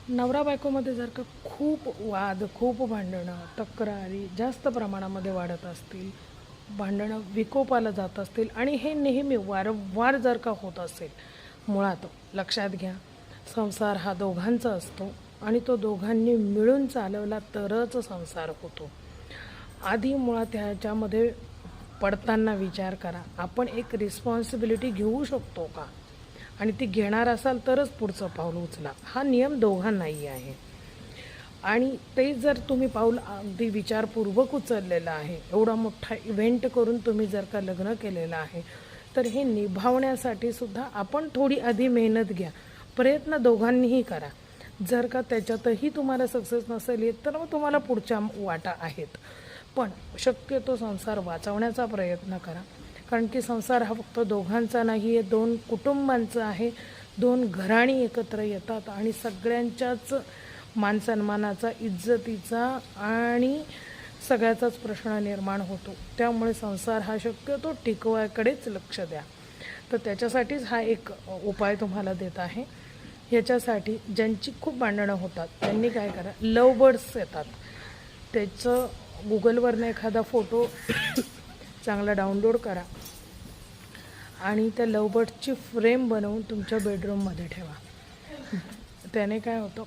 नवरा बायकोमध्ये जर का खूप वाद, खूप भांडणं, तक्रारी जास्त प्रमाणामध्ये वाढत असतील, भांडणं विकोपाला जात असतील आणि हे नेहमी वारंवार जर का होत असेल, मुळात लक्षात घ्या, संसार हा दोघांचा असतो आणि तो दोघांनी मिळून चालवला तरच संसार होतो. आधी मुळात ह्याच्यामध्ये पडताना विचार करा, आपण एक रिस्पॉन्सिबिलिटी घेऊ शकतो का? आणि ती घेणार असाल तरच पुढचं पाऊल उचला. हा नियम दोघांनाही आहे. आणि ते जर तुम्ही पाऊल अगदी विचारपूर्वक उचललेलं आहे, एवढा मोठा इव्हेंट करून तुम्ही जर का लग्न केलेलं आहे, तर हे निभावण्यासाठी सुद्धा आपण थोडी आधी मेहनत घ्या, प्रयत्न दोघांनीही करा. जर का त्याच्यातही तुम्हाला सक्सेस नसेल येत तर मग तुम्हाला पुढच्या वाटा आहेत, पण शक्यतो संसार वाचवण्याचा प्रयत्न करा. कारण की संसार हा फक्त दोघांचा नाही आहे, दोन कुटुंबांचा आहे. दोन घराणी एकत्र येतात आणि सगळ्यांच्याच मानसन्मानाचा, इज्जतीचा आणि सगळ्याचाच प्रश्न निर्माण होतो. त्यामुळे संसार हा शक्यतो टिकवायकडेच लक्ष द्या. तर त्याच्यासाठीच हा एक उपाय तुम्हाला देत आहे. ह्याच्यासाठी ज्यांची खूप भांडणं होतात त्यांनी काय करा, लव बर्ड्स येतात, त्याचं गुगलवरनं एखादा फोटो चांगला डाउनलोड करा आणि त्या लव बर्ड्सची फ्रेम बनवून तुमच्या बेडरूममध्ये ठेवा. त्याने काय होतं,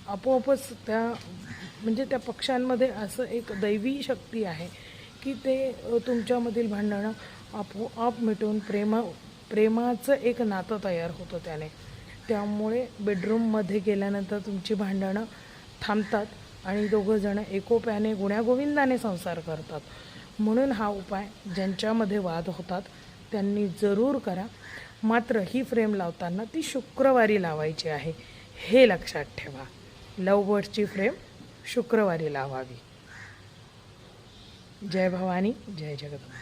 आपोआपच म्हणजे त्या पक्ष्यांमध्ये असं एक दैवी शक्ती आहे की ते तुमच्यामधील भांडणं आपोआप मिटवून प्रेमाचं एक नातं तयार होतं त्याने. त्यामुळे बेडरूममध्ये गेल्यानंतर तुमची भांडणं थांबतात आणि दोघंजणं एकोप्याने गुण्यागोविंदाने संसार करतात. म्हणून हा उपाय ज्यांच्यामध्ये वाद होतात त्यांनी जरूर करा. मात्र ही फ्रेम लावताना ती शुक्रवारी लावायची आहे, हे लक्षात ठेवा. लव बर्ड्सची फ्रेम शुक्रवारी लावावी. जय भवानी, जय जगदंबा.